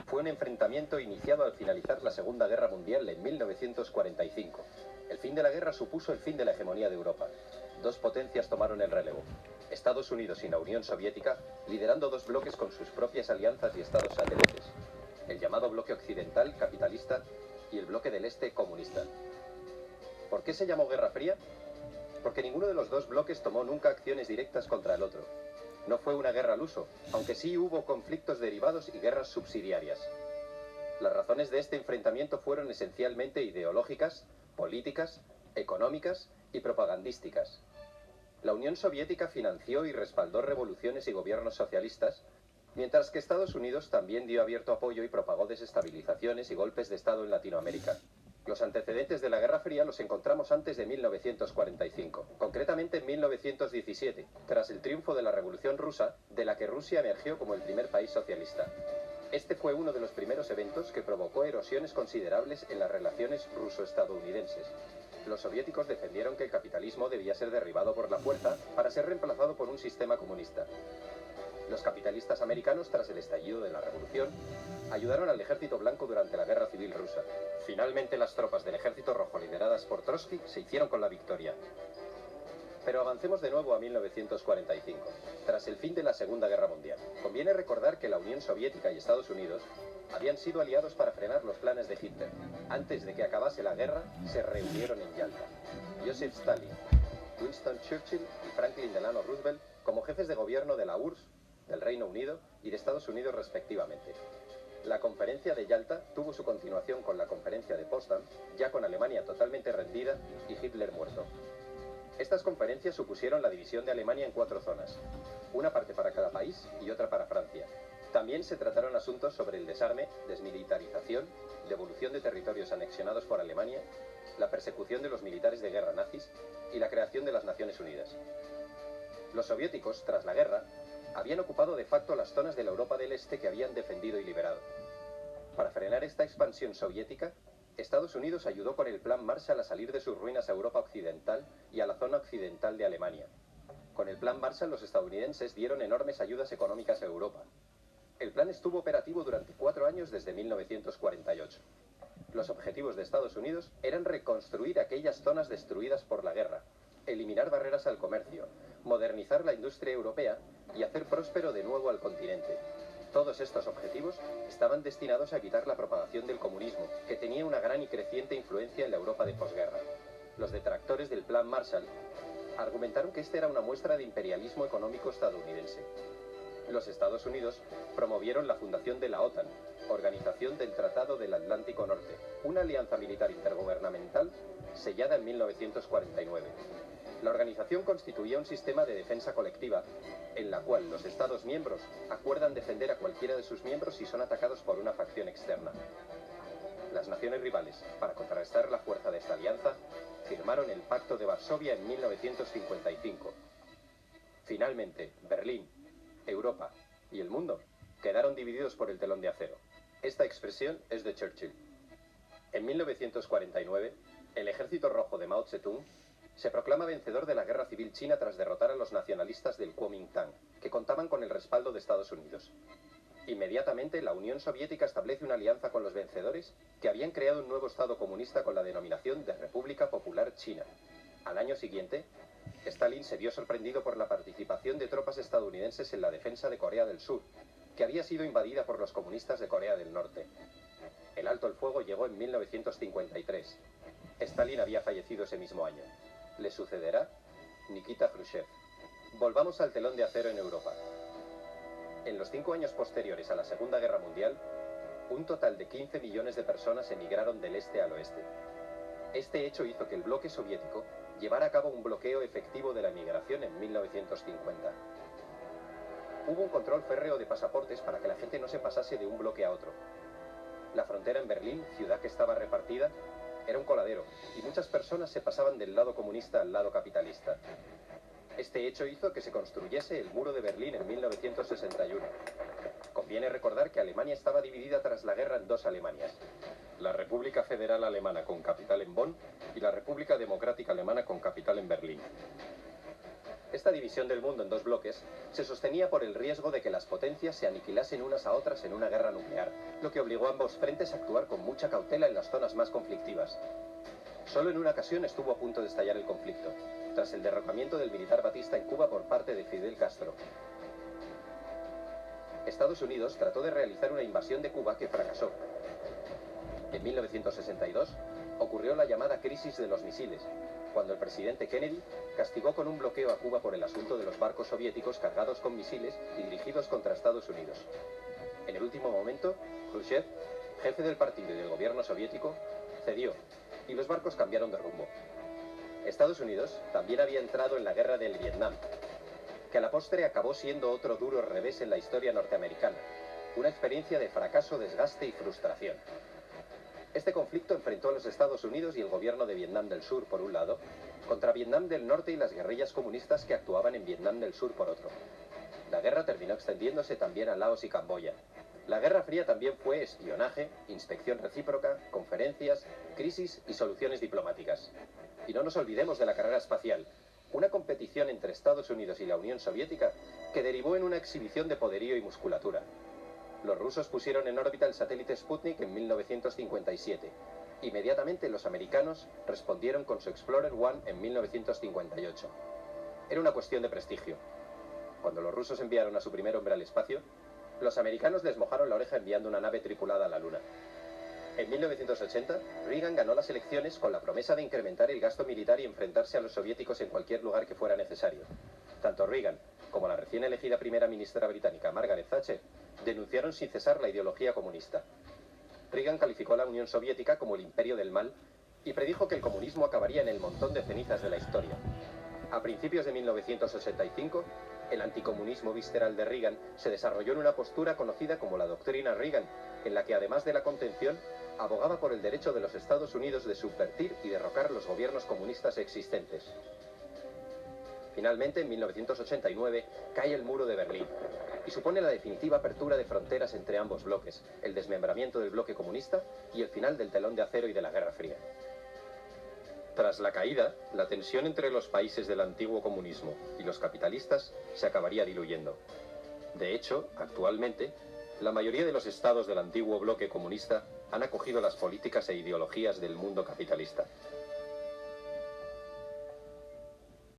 fue un enfrentamiento iniciado al finalizar la Segunda Guerra Mundial en 1945. El fin de la guerra supuso el fin de la hegemonía de Europa. Dos potencias tomaron el relevo: Estados Unidos y la Unión Soviética, liderando dos bloques con sus propias alianzas y estados satélites: el llamado bloque occidental capitalista y el bloque del este comunista. ¿Por qué se llamó Guerra Fría? Porque ninguno de los dos bloques tomó nunca acciones directas contra el otro. No fue una guerra al uso, aunque sí hubo conflictos derivados y guerras subsidiarias. Las razones de este enfrentamiento fueron esencialmente ideológicas, políticas, económicas y propagandísticas. La Unión Soviética financió y respaldó revoluciones y gobiernos socialistas, mientras que Estados Unidos también dio abierto apoyo y propagó desestabilizaciones y golpes de Estado en Latinoamérica. Los antecedentes de la Guerra Fría los encontramos antes de 1945, concretamente en 1917, tras el triunfo de la Revolución Rusa, de la que Rusia emergió como el primer país socialista. Este fue uno de los primeros eventos que provocó erosiones considerables en las relaciones ruso-estadounidenses. Los soviéticos defendieron que el capitalismo debía ser derribado por la fuerza para ser reemplazado por un sistema comunista. Los capitalistas americanos, tras el estallido de la revolución, ayudaron al ejército blanco durante la Guerra Civil Rusa. Finalmente, las tropas del ejército rojo lideradas por Trotsky se hicieron con la victoria. Pero avancemos de nuevo a 1945, tras el fin de la Segunda Guerra Mundial. Conviene recordar que la Unión Soviética y Estados Unidos habían sido aliados para frenar los planes de Hitler. Antes de que acabase la guerra, se reunieron en Yalta. Joseph Stalin, Winston Churchill y Franklin Delano Roosevelt como jefes de gobierno de la URSS, del Reino Unido y de Estados Unidos respectivamente. La conferencia de Yalta tuvo su continuación con la conferencia de Potsdam, ya con Alemania totalmente rendida y Hitler muerto. Estas conferencias supusieron la división de Alemania en 4 zonas, una parte para cada país y otra para Francia. También se trataron asuntos sobre el desarme, desmilitarización, devolución de territorios anexionados por Alemania, la persecución de los militares de guerra nazis y la creación de las Naciones Unidas. Los soviéticos, tras la guerra, habían ocupado de facto las zonas de la Europa del Este que habían defendido y liberado. Para frenar esta expansión soviética, Estados Unidos ayudó con el Plan Marshall a salir de sus ruinas a Europa Occidental y a la zona occidental de Alemania. Con el Plan Marshall, los estadounidenses dieron enormes ayudas económicas a Europa. El plan estuvo operativo durante 4 años desde 1948. Los objetivos de Estados Unidos eran reconstruir aquellas zonas destruidas por la guerra, eliminar barreras al comercio, modernizar la industria europea y hacer próspero de nuevo al continente. Todos estos objetivos estaban destinados a evitar la propagación del comunismo, que tenía una gran y creciente influencia en la Europa de posguerra. Los detractores del Plan Marshall argumentaron que este era una muestra de imperialismo económico estadounidense. Los Estados Unidos promovieron la fundación de la OTAN, Organización del Tratado del Atlántico Norte, una alianza militar intergubernamental sellada en 1949. La organización constituía un sistema de defensa colectiva, en la cual los Estados miembros acuerdan defender a cualquiera de sus miembros si son atacados por una facción externa. Las naciones rivales, para contrarrestar la fuerza de esta alianza, firmaron el Pacto de Varsovia en 1955. Finalmente, Berlín, Europa y el mundo quedaron divididos por el telón de acero. Esta expresión es de Churchill. En 1949, el Ejército Rojo de Mao Zedong se proclama vencedor de la Guerra Civil China tras derrotar a los nacionalistas del Kuomintang, que contaban con el respaldo de Estados Unidos. Inmediatamente, la Unión Soviética establece una alianza con los vencedores, que habían creado un nuevo Estado comunista con la denominación de República Popular China. Al año siguiente, Stalin se vio sorprendido por la participación de tropas estadounidenses en la defensa de Corea del Sur, que había sido invadida por los comunistas de Corea del Norte. El alto el fuego llegó en 1953. Stalin había fallecido ese mismo año. Le sucederá Nikita Khrushchev. Volvamos al telón de acero en Europa. En los 5 años posteriores a la Segunda Guerra Mundial, un total de 15 millones de personas emigraron del este al oeste. Este hecho hizo que el bloque soviético llevara a cabo un bloqueo efectivo de la emigración en 1950. Hubo un control férreo de pasaportes para que la gente no se pasase de un bloque a otro. La frontera en Berlín, ciudad que estaba repartida, era un coladero, y muchas personas se pasaban del lado comunista al lado capitalista. Este hecho hizo que se construyese el Muro de Berlín en 1961. Conviene recordar que Alemania estaba dividida tras la guerra en 2 Alemanias: la República Federal Alemana con capital en Bonn y la República Democrática Alemana con capital en Berlín. Esta división del mundo en dos bloques se sostenía por el riesgo de que las potencias se aniquilasen unas a otras en una guerra nuclear, lo que obligó a ambos frentes a actuar con mucha cautela en las zonas más conflictivas. Solo en una ocasión estuvo a punto de estallar el conflicto, tras el derrocamiento del militar Batista en Cuba por parte de Fidel Castro. Estados Unidos trató de realizar una invasión de Cuba que fracasó. En 1962 ocurrió la llamada crisis de los misiles, cuando el presidente Kennedy castigó con un bloqueo a Cuba por el asunto de los barcos soviéticos cargados con misiles y dirigidos contra Estados Unidos. En el último momento, Khrushchev, jefe del partido y del gobierno soviético, cedió y los barcos cambiaron de rumbo. Estados Unidos también había entrado en la guerra del Vietnam, que a la postre acabó siendo otro duro revés en la historia norteamericana, una experiencia de fracaso, desgaste y frustración. Este conflicto enfrentó a los Estados Unidos y el gobierno de Vietnam del Sur por un lado, contra Vietnam del Norte y las guerrillas comunistas que actuaban en Vietnam del Sur por otro. La guerra terminó extendiéndose también a Laos y Camboya. La Guerra Fría también fue espionaje, inspección recíproca, conferencias, crisis y soluciones diplomáticas. Y no nos olvidemos de la carrera espacial, una competición entre Estados Unidos y la Unión Soviética que derivó en una exhibición de poderío y musculatura. Los rusos pusieron en órbita el satélite Sputnik en 1957. Inmediatamente los americanos respondieron con su Explorer 1 en 1958. Era una cuestión de prestigio. Cuando los rusos enviaron a su primer hombre al espacio, los americanos les mojaron la oreja enviando una nave tripulada a la Luna. En 1980, Reagan ganó las elecciones con la promesa de incrementar el gasto militar y enfrentarse a los soviéticos en cualquier lugar que fuera necesario. Tanto Reagan como la recién elegida primera ministra británica Margaret Thatcher denunciaron sin cesar la ideología comunista. Reagan calificó a la Unión Soviética como el imperio del mal y predijo que el comunismo acabaría en el montón de cenizas de la historia. A principios de 1985, el anticomunismo visceral de Reagan se desarrolló en una postura conocida como la doctrina Reagan, en la que además de la contención, abogaba por el derecho de los Estados Unidos de subvertir y derrocar los gobiernos comunistas existentes. Finalmente, en 1989, cae el muro de Berlín y supone la definitiva apertura de fronteras entre ambos bloques, el desmembramiento del bloque comunista y el final del telón de acero y de la Guerra Fría. Tras la caída, la tensión entre los países del antiguo comunismo y los capitalistas se acabaría diluyendo. De hecho, actualmente, la mayoría de los estados del antiguo bloque comunista han acogido las políticas e ideologías del mundo capitalista.